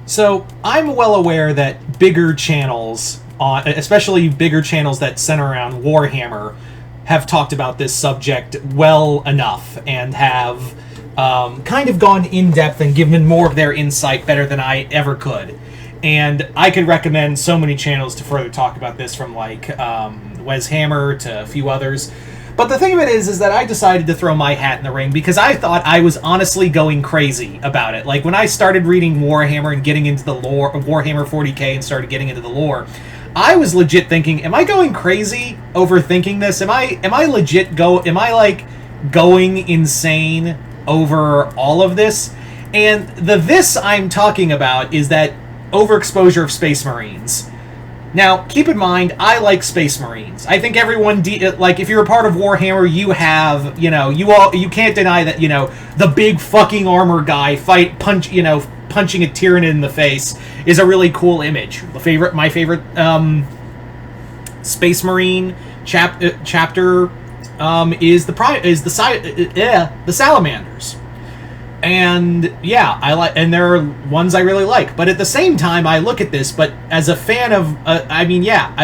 So I'm well aware that bigger channels, especially bigger channels that center around Warhammer, have talked about this subject well enough and have kind of gone in depth and given more of their insight better than I ever could. And I could recommend so many channels to further talk about this, from like Wes Hammer to a few others. But the thing of it is that I decided to throw my hat in the ring because I thought I was honestly going crazy about it. Like, when I started reading Warhammer and getting into the lore of Warhammer 40k and started getting into the lore, I was legit thinking, am I going crazy overthinking this? Am I like going insane over all of this? And this I'm talking about is that overexposure of Space Marines. Now, keep in mind, I like Space Marines. I think everyone, like, if you're a part of Warhammer, you have, you can't deny that, the big fucking armor guy punching a Tyranid in the face is a really cool image. My favorite Space Marine chapter is the Salamanders. And yeah, and there are ones I really like. But at the same time, I look at this, but as a fan of, I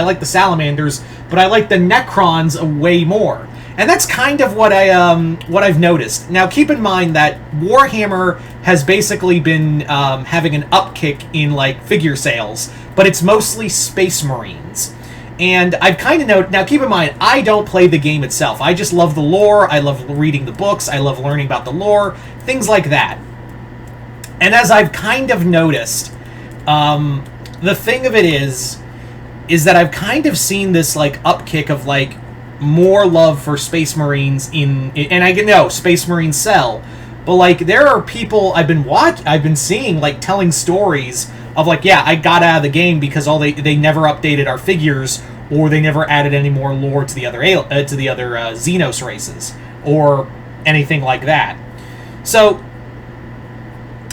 like the Salamanders, but I like the Necrons way more. And that's kind of what I've noticed. Now, keep in mind that Warhammer has basically been having an upkick in like figure sales, but it's mostly Space Marines. And I've kind of noted, now keep in mind, I don't play the game itself. I just love the lore, I love reading the books, I love learning about the lore, things like that. And as I've kind of noticed, the thing of it is that I've kind of seen this like upkick of like more love for Space Marines and I know Space Marines sell, but like there are people I've been seeing like telling stories of like, yeah, I got out of the game because they never updated our figures, or they never added any more lore to the other Xenos races or anything like that. So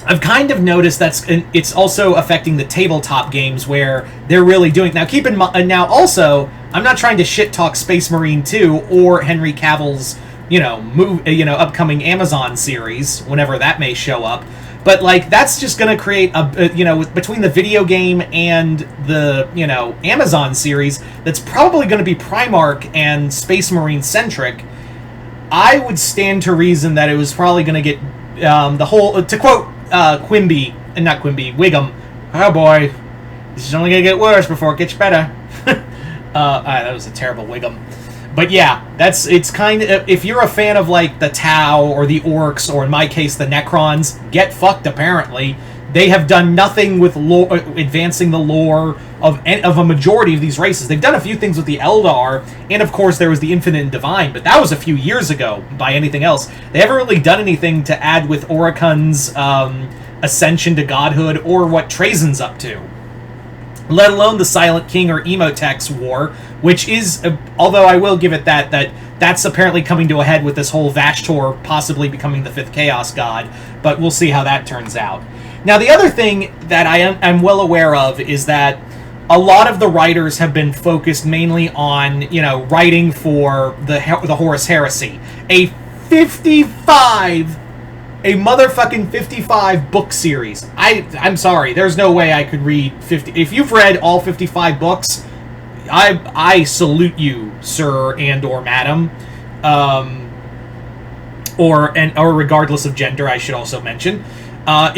I've kind of noticed it's also affecting the tabletop games where they're really doing. Now keep in mind. Now also, I'm not trying to shit talk Space Marine 2 or Henry Cavill's upcoming Amazon series whenever that may show up. But, like, that's just going to create between the video game and the, Amazon series, that's probably going to be Primarch and Space Marine centric. I would stand to reason that it was probably going to get the whole, to quote Wiggum, oh boy, this is only going to get worse before it gets better. That was a terrible Wiggum. But yeah, it's kind of, if you're a fan of like the Tau or the Orcs, or in my case the Necrons, get fucked apparently. They have done nothing with advancing the lore of a majority of these races. They've done a few things with the Eldar, and of course there was the Infinite and Divine, but that was a few years ago by anything else. They haven't really done anything to add with Oricon's ascension to godhood, or what Trajan's up to. Let alone the Silent King or Emotex war, which is, although I will give it that's apparently coming to a head with this whole Vashtor possibly becoming the fifth Chaos God, but we'll see how that turns out. Now, the other thing that I'm well aware of is that a lot of the writers have been focused mainly on, writing for the Horus Heresy, a motherfucking 55 book series. I'm sorry, there's no way I could read 50. If you've read all 55 books, I salute you, sir and or madam. Or regardless of gender, I should also mention. I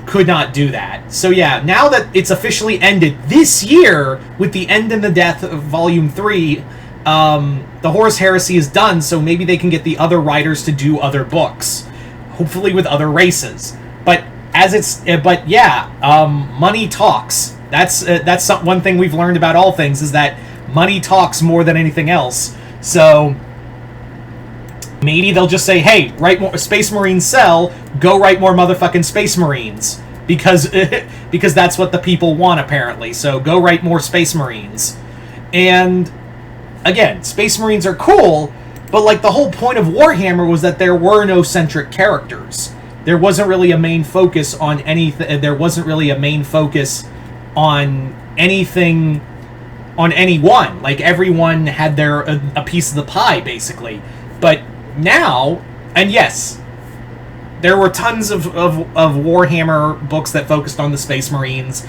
could not do that. So yeah, now that it's officially ended this year with the End and the Death of Volume 3, the Horus Heresy is done, so maybe they can get the other writers to do other books, hopefully with other races. But money talks. That's one thing we've learned about all things, is that money talks more than anything else. So maybe they'll just say, hey, write more Space Marines sell, go write more motherfucking Space Marines, because that's what the people want apparently. So go write more Space Marines. And again, Space Marines are cool, but like the whole point of Warhammer was that there were no centric characters. There wasn't really a main focus on anything. There wasn't really a main focus on anything, on anyone. Like, everyone had a piece of the pie, basically. But now, and yes, there were tons of Warhammer books that focused on the Space Marines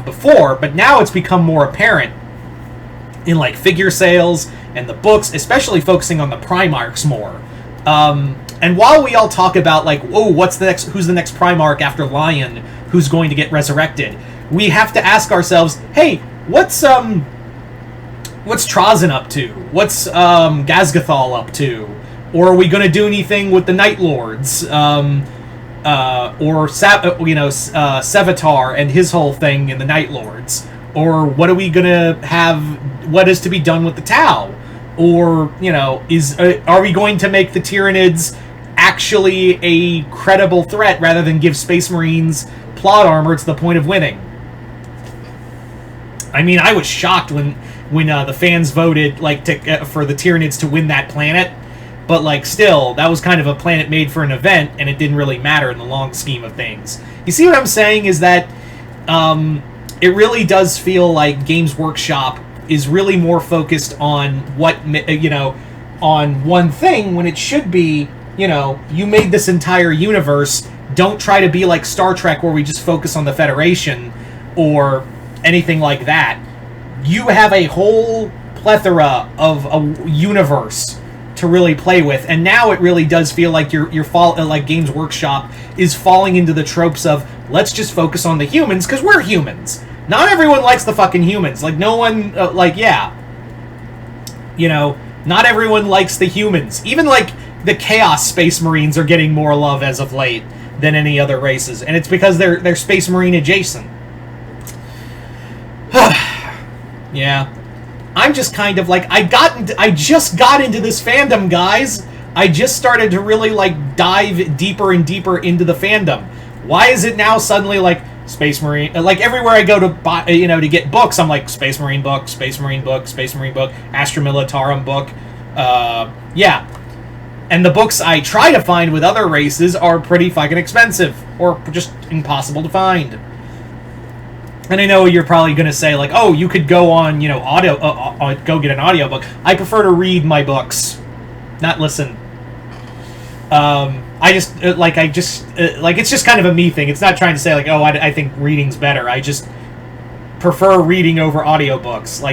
before, but now it's become more apparent in like figure sales and the books, especially focusing on the Primarchs more. And while we all talk about like, oh, who's the next Primarch after Lion, who's going to get resurrected, we have to ask ourselves, hey, what's Trazyn up to? What's Gazgathal up to? Or are we going to do anything with the Night Lords? Or Sevatar and his whole thing in the Night Lords? Or what are we going to have? What is to be done with the Tau? Or, are we going to make the Tyranids actually a credible threat rather than give Space Marines plot armor to the point of winning? I mean, I was shocked when the fans voted for the Tyranids to win that planet, but still, that was kind of a planet made for an event, and it didn't really matter in the long scheme of things. You see what I'm saying? Is that it really does feel like Games Workshop is really more focused on on one thing, when it should be, you made this entire universe. Don't try to be like Star Trek, where we just focus on the Federation or anything like that. You have a whole plethora of a universe to really play with, and now it really does feel like like Games Workshop is falling into the tropes of, let's just focus on the humans because we're humans. Not everyone likes the fucking humans. No one, not everyone likes the humans. Even the Chaos Space Marines are getting more love as of late than any other races, and it's because they're Space Marine adjacent. Yeah. I'm just kind of I just got into this fandom, guys. I just started to really dive deeper and deeper into the fandom. Why is it now suddenly Space Marine? Everywhere I go to buy, to get books, I'm like Space Marine book, Space Marine book, Space Marine book, Astra Militarum book. Yeah. And the books I try to find with other races are pretty fucking expensive, or just impossible to find. And I know you're probably going to say, oh, you could go on, audio, go get an audiobook. I prefer to read my books, not listen. It's just kind of a me thing. It's not trying to say, I think reading's better. I just prefer reading over audiobooks.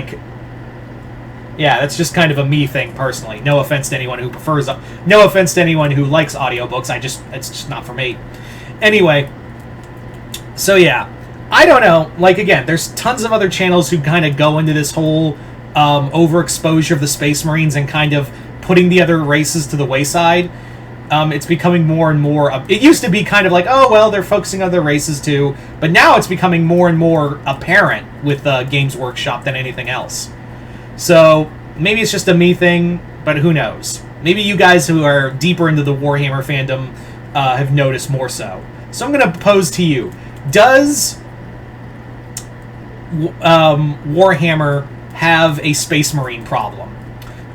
Yeah, that's just kind of a me thing, personally. No offense to anyone who no offense to anyone who likes audiobooks. It's just not for me. Anyway, so yeah. I don't know. Again, there's tons of other channels who kind of go into this whole overexposure of the Space Marines and kind of putting the other races to the wayside. It's becoming more and more... it used to be kind of oh, well, they're focusing on other races too. But now it's becoming more and more apparent with Games Workshop than anything else. So, maybe it's just a me thing, but who knows? Maybe you guys who are deeper into the Warhammer fandom have noticed more so. So I'm going to pose to you. Does Warhammer have a Space Marine problem?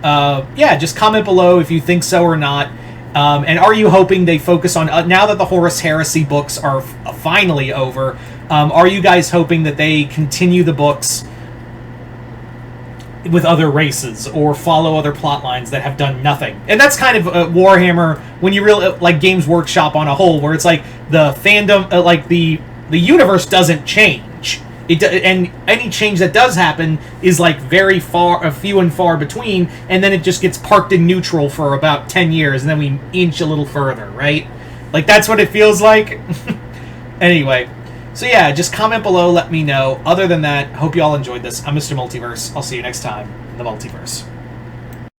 Yeah, just comment below if you think so or not. And are you hoping they focus on... now that the Horus Heresy books are finally over, are you guys hoping that they continue the books with other races or follow other plot lines that have done nothing? And that's kind of Warhammer, when you really... Games Workshop on a whole, where it's the fandom... the universe doesn't change. And any change that does happen is very few and far between, and then it just gets parked in neutral for about 10 years, and then we inch a little further, right? That's what it feels like. Anyway, so yeah, just comment below, let me know. Other than that, hope you all enjoyed this. I'm Mr. Multiverse. I'll see you next time in the Multiverse.